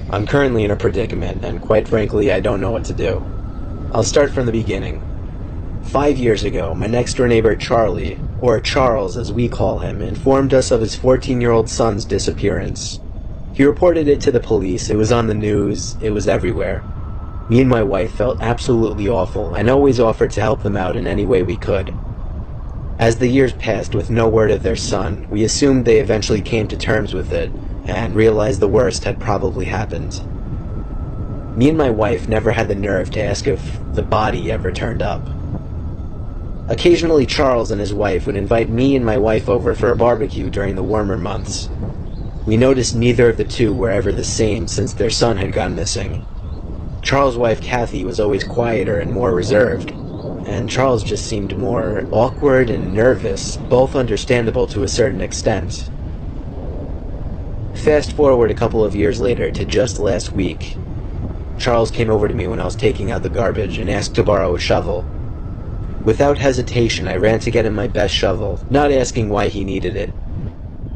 I'm currently in a predicament, and quite frankly, I don't know what to do. I'll start from the beginning. 5 years ago, my next-door neighbor Charlie, or Charles as we call him, informed us of his 14-year-old son's disappearance. He reported it to the police, it was on the news, it was everywhere. Me and my wife felt absolutely awful, and always offered to help them out in any way we could. As the years passed with no word of their son, we assumed they eventually came to terms with it, and realized the worst had probably happened. Me and my wife never had the nerve to ask if the body ever turned up. Occasionally Charles and his wife would invite me and my wife over for a barbecue during the warmer months. We noticed neither of the two were ever the same since their son had gone missing. Charles' wife Kathy was always quieter and more reserved, and Charles just seemed more awkward and nervous, both understandable to a certain extent. Fast forward a couple of years later to just last week. Charles came over to me when I was taking out the garbage and asked to borrow a shovel. Without hesitation, I ran to get him my best shovel, not asking why he needed it.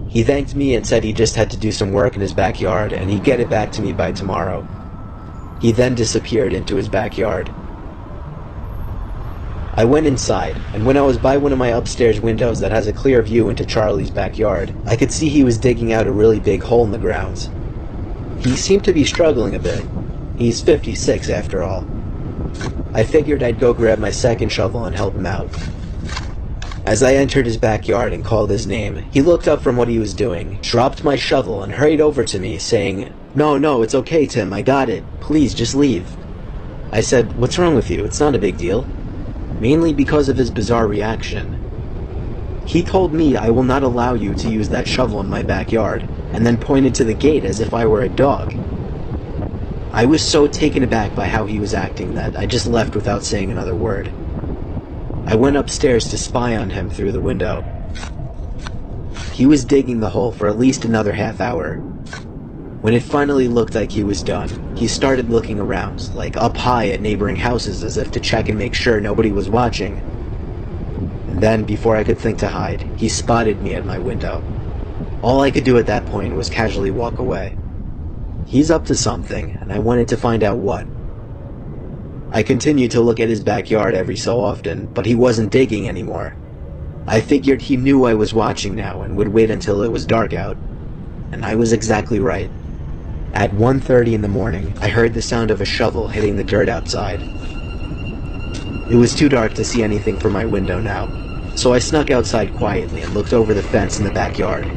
He thanked me and said he just had to do some work in his backyard and he'd get it back to me by tomorrow. He then disappeared into his backyard. I went inside, and when I was by one of my upstairs windows that has a clear view into Charlie's backyard, I could see he was digging out a really big hole in the ground. He seemed to be struggling a bit. He's 56 after all. I figured I'd go grab my second shovel and help him out. As I entered his backyard and called his name, he looked up from what he was doing, dropped my shovel, and hurried over to me, saying, No, it's okay, Tim, I got it. Please, just leave." I said, "What's wrong with you? It's not a big deal." Mainly because of his bizarre reaction. He told me I will not allow you to use that shovel in my backyard, and then pointed to the gate as if I were a dog. I was so taken aback by how he was acting that I just left without saying another word. I went upstairs to spy on him through the window. He was digging the hole for at least another half hour. When it finally looked like he was done, he started looking around, like up high at neighboring houses as if to check and make sure nobody was watching. And then, before I could think to hide, he spotted me at my window. All I could do at that point was casually walk away. He's up to something, and I wanted to find out what. I continued to look at his backyard every so often, but he wasn't digging anymore. I figured he knew I was watching now and would wait until it was dark out. And I was exactly right. At 1:30 in the morning, I heard the sound of a shovel hitting the dirt outside. It was too dark to see anything from my window now, so I snuck outside quietly and looked over the fence in the backyard.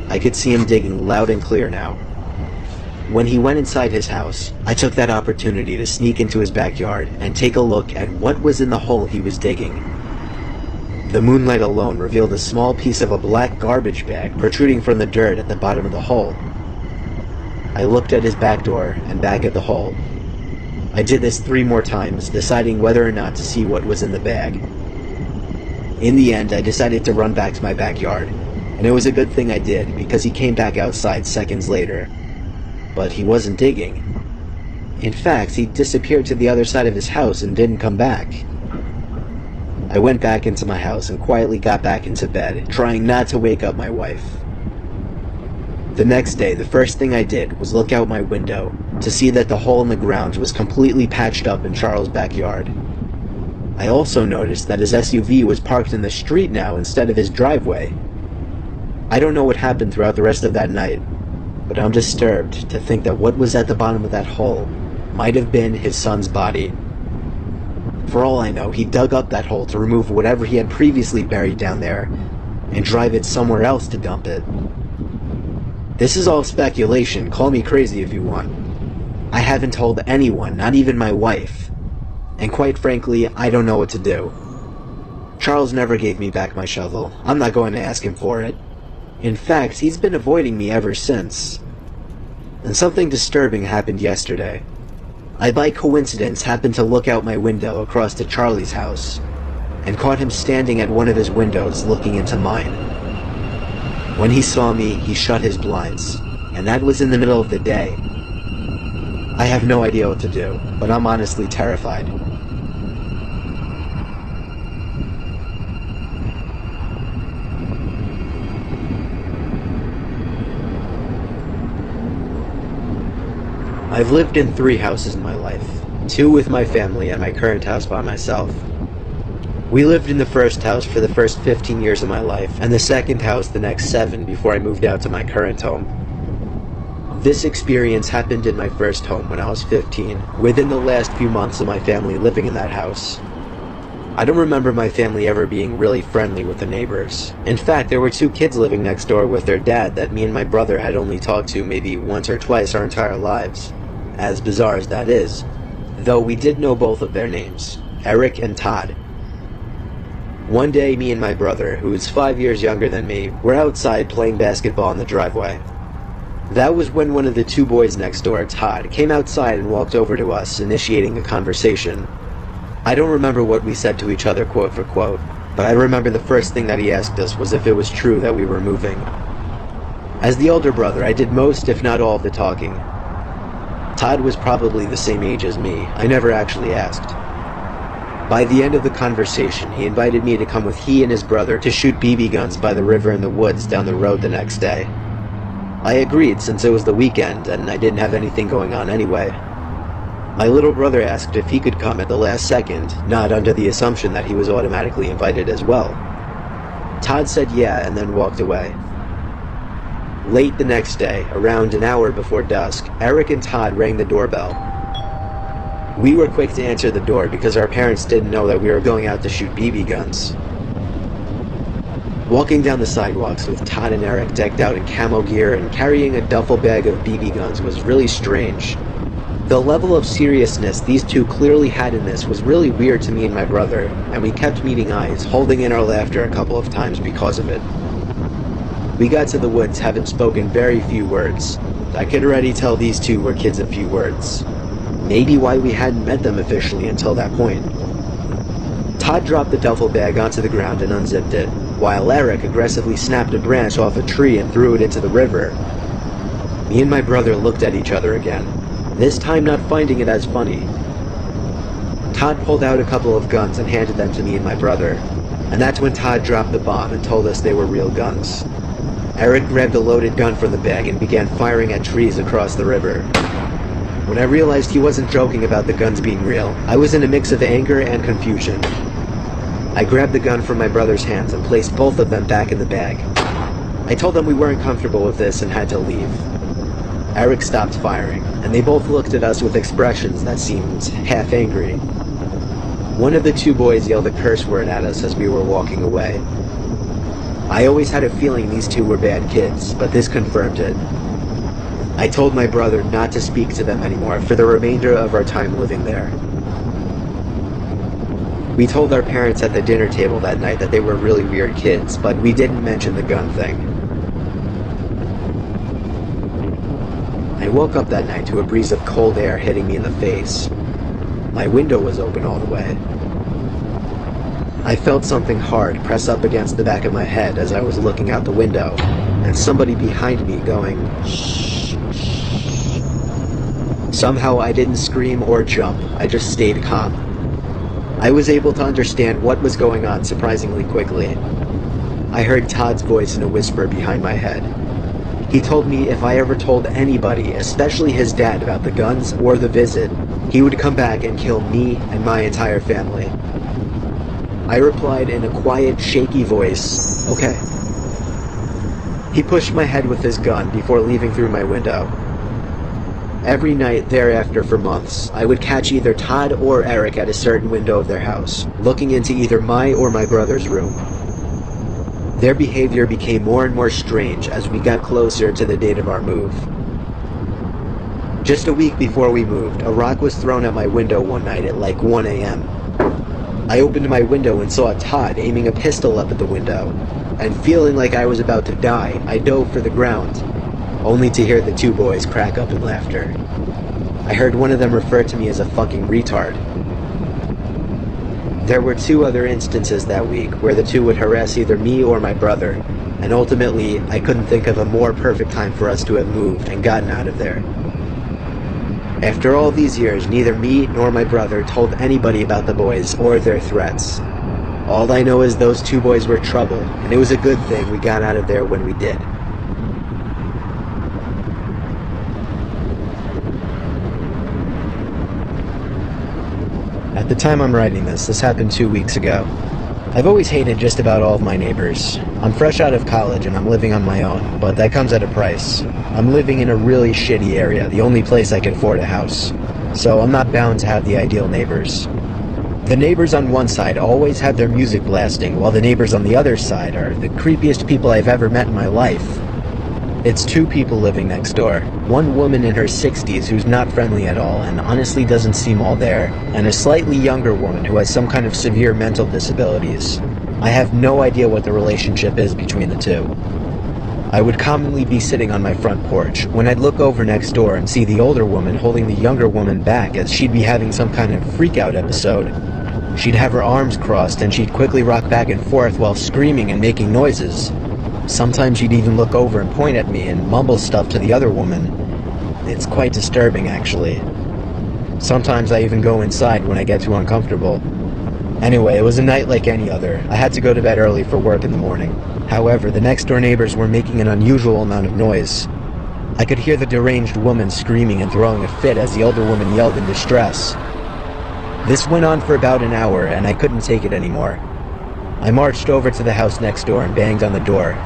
I could see him digging loud and clear now. When he went inside his house, I took that opportunity to sneak into his backyard and take a look at what was in the hole he was digging. The moonlight alone revealed a small piece of a black garbage bag protruding from the dirt at the bottom of the hole. I looked at his back door and back at the hole. I did this 3 more times, deciding whether or not to see what was in the bag. In the end, I decided to run back to my backyard, and it was a good thing I did, because he came back outside seconds later. But he wasn't digging. In fact, he disappeared to the other side of his house and didn't come back. I went back into my house and quietly got back into bed, trying not to wake up my wife. The next day, the first thing I did was look out my window to see that the hole in the ground was completely patched up in Charles' backyard. I also noticed that his SUV was parked in the street now instead of his driveway. I don't know what happened throughout the rest of that night, but I'm disturbed to think that what was at the bottom of that hole might have been his son's body. For all I know, he dug up that hole to remove whatever he had previously buried down there and drive it somewhere else to dump it. This is all speculation, call me crazy if you want. I haven't told anyone, not even my wife. And quite frankly, I don't know what to do. Charles never gave me back my shovel. I'm not going to ask him for it. In fact, he's been avoiding me ever since. And something disturbing happened yesterday. I by coincidence happened to look out my window across to Charlie's house, and caught him standing at one of his windows looking into mine. When he saw me, he shut his blinds, and that was in the middle of the day. I have no idea what to do, but I'm honestly terrified. I've lived in 3 houses in my life, 2 with my family and my current house by myself. We lived in the first house for the first 15 years of my life, and the second house the next 7 before I moved out to my current home. This experience happened in my first home when I was 15, within the last few months of my family living in that house. I don't remember my family ever being really friendly with the neighbors. In fact, there were 2 kids living next door with their dad that me and my brother had only talked to maybe once or twice our entire lives. As bizarre as that is, though we did know both of their names, Eric and Todd. One day, me and my brother, who is 5 years younger than me, were outside playing basketball in the driveway. That was when one of the 2 boys next door, Todd, came outside and walked over to us, initiating a conversation. I don't remember what we said to each other quote for quote, but I remember the first thing that he asked us was if it was true that we were moving. As the older brother, I did most, if not all, of the talking. Todd was probably the same age as me. I never actually asked. By the end of the conversation, he invited me to come with he and his brother to shoot BB guns by the river in the woods down the road the next day. I agreed since it was the weekend and I didn't have anything going on anyway. My little brother asked if he could come at the last second, not under the assumption that he was automatically invited as well. Todd said yeah and then walked away. Late the next day, around an hour before dusk, Eric and Todd rang the doorbell. We were quick to answer the door because our parents didn't know that we were going out to shoot BB guns. Walking down the sidewalks with Todd and Eric decked out in camo gear and carrying a duffel bag of BB guns was really strange. The level of seriousness these 2 clearly had in this was really weird to me and my brother, and we kept meeting eyes, holding in our laughter a couple of times because of it. We got to the woods having spoken very few words. I could already tell these 2 were kids of few words. Maybe why we hadn't met them officially until that point. Todd dropped the duffel bag onto the ground and unzipped it, while Eric aggressively snapped a branch off a tree and threw it into the river. Me and my brother looked at each other again, this time not finding it as funny. Todd pulled out a couple of guns and handed them to me and my brother, and that's when Todd dropped the bomb and told us they were real guns. Eric grabbed a loaded gun from the bag and began firing at trees across the river. When I realized he wasn't joking about the guns being real, I was in a mix of anger and confusion. I grabbed the gun from my brother's hands and placed both of them back in the bag. I told them we weren't comfortable with this and had to leave. Eric stopped firing, and they both looked at us with expressions that seemed half angry. One of the 2 boys yelled a curse word at us as we were walking away. I always had a feeling these 2 were bad kids, but this confirmed it. I told my brother not to speak to them anymore for the remainder of our time living there. We told our parents at the dinner table that night that they were really weird kids, but we didn't mention the gun thing. I woke up that night to a breeze of cold air hitting me in the face. My window was open all the way. I felt something hard press up against the back of my head as I was looking out the window, and somebody behind me going, "Shh, shh." Somehow I didn't scream or jump, I just stayed calm. I was able to understand what was going on surprisingly quickly. I heard Todd's voice in a whisper behind my head. He told me if I ever told anybody, especially his dad, about the guns or the visit, he would come back and kill me and my entire family. I replied in a quiet, shaky voice, "Okay." He pushed my head with his gun before leaving through my window. Every night thereafter for months, I would catch either Todd or Eric at a certain window of their house, looking into either my or my brother's room. Their behavior became more and more strange as we got closer to the date of our move. Just a week before we moved, a rock was thrown at my window one night at like 1 a.m. I opened my window and saw Todd aiming a pistol up at the window, and feeling like I was about to die, I dove for the ground, only to hear the 2 boys crack up in laughter. I heard one of them refer to me as a fucking retard. There were 2 other instances that week where the 2 would harass either me or my brother, and ultimately I couldn't think of a more perfect time for us to have moved and gotten out of there. After all these years, neither me nor my brother told anybody about the boys or their threats. All I know is those 2 boys were trouble, and it was a good thing we got out of there when we did. At the time I'm writing this happened 2 weeks ago. I've always hated just about all of my neighbors. I'm fresh out of college and I'm living on my own, but that comes at a price. I'm living in a really shitty area, the only place I can afford a house. So I'm not bound to have the ideal neighbors. The neighbors on one side always have their music blasting, while the neighbors on the other side are the creepiest people I've ever met in my life. It's two people living next door. One woman in her 60s who's not friendly at all and honestly doesn't seem all there, and a slightly younger woman who has some kind of severe mental disabilities. I have no idea what the relationship is between the two. I would commonly be sitting on my front porch when I'd look over next door and see the older woman holding the younger woman back as she'd be having some kind of freak-out episode. She'd have her arms crossed and she'd quickly rock back and forth while screaming and making noises. Sometimes she'd even look over and point at me and mumble stuff to the other woman. It's quite disturbing, actually. Sometimes I even go inside when I get too uncomfortable. Anyway, it was a night like any other. I had to go to bed early for work in the morning. However, the next-door neighbors were making an unusual amount of noise. I could hear the deranged woman screaming and throwing a fit as the older woman yelled in distress. This went on for about an hour, and I couldn't take it anymore. I marched over to the house next door and banged on the door.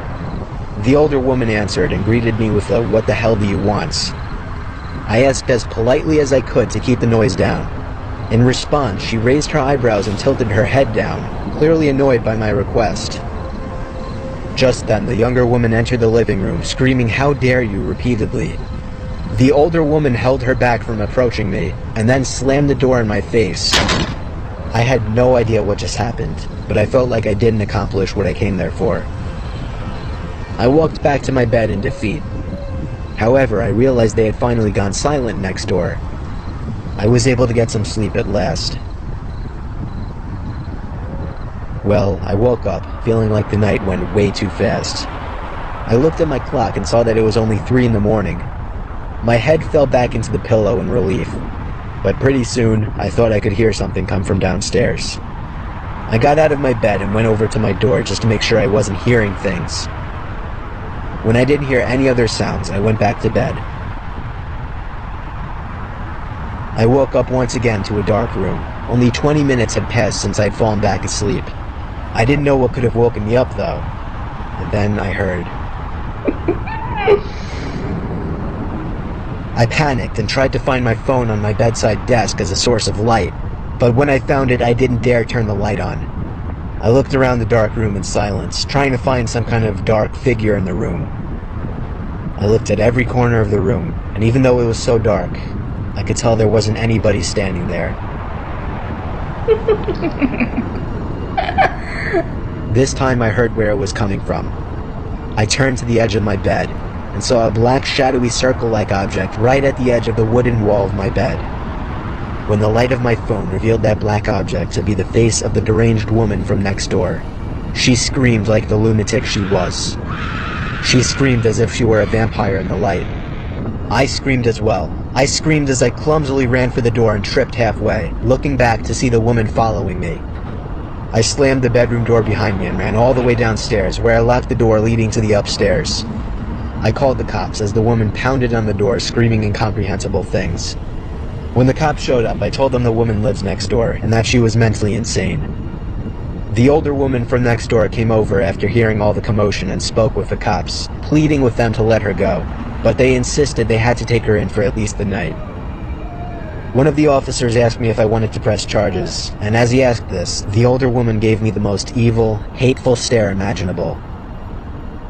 The older woman answered and greeted me with a "What the hell do you want?" I asked as politely as I could to keep the noise down. In response, she raised her eyebrows and tilted her head down, clearly annoyed by my request. Just then, the younger woman entered the living room, screaming "How dare you!" repeatedly. The older woman held her back from approaching me, and then slammed the door in my face. I had no idea what just happened, but I felt like I didn't accomplish what I came there for. I walked back to my bed in defeat. However, I realized they had finally gone silent next door. I was able to get some sleep at last. Well, I woke up, feeling like the night went way too fast. I looked at my clock and saw that it was only 3 in the morning. My head fell back into the pillow in relief, but pretty soon, I thought I could hear something come from downstairs. I got out of my bed and went over to my door just to make sure I wasn't hearing things. When I didn't hear any other sounds, I went back to bed. I woke up once again to a dark room. Only 20 minutes had passed since I'd fallen back asleep. I didn't know what could have woken me up, though. And then I heard. I panicked and tried to find my phone on my bedside desk as a source of light, but when I found it, I didn't dare turn the light on. I looked around the dark room in silence, trying to find some kind of dark figure in the room. I looked at every corner of the room, and even though it was so dark, I could tell there wasn't anybody standing there. This time I heard where it was coming from. I turned to the edge of my bed and saw a black shadowy circle-like object right at the edge of the wooden wall of my bed. When the light of my phone revealed that black object to be the face of the deranged woman from next door, she screamed like the lunatic she was. She screamed as if she were a vampire in the light. I screamed as well. I screamed as I clumsily ran for the door and tripped halfway, looking back to see the woman following me. I slammed the bedroom door behind me and ran all the way downstairs, where I locked the door leading to the upstairs. I called the cops as the woman pounded on the door, screaming incomprehensible things. When the cops showed up, I told them the woman lives next door and that she was mentally insane. The older woman from next door came over after hearing all the commotion and spoke with the cops, pleading with them to let her go, but they insisted they had to take her in for at least the night. One of the officers asked me if I wanted to press charges, and as he asked this, the older woman gave me the most evil, hateful stare imaginable.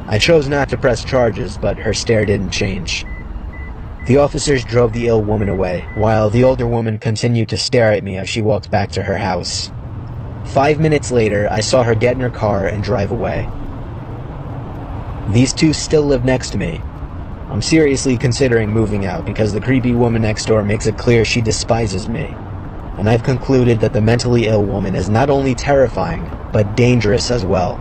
I chose not to press charges, but her stare didn't change. The officers drove the ill woman away, while the older woman continued to stare at me as she walked back to her house. 5 minutes later, I saw her get in her car and drive away. These two still live next to me. I'm seriously considering moving out because the creepy woman next door makes it clear she despises me. And I've concluded that the mentally ill woman is not only terrifying, but dangerous as well.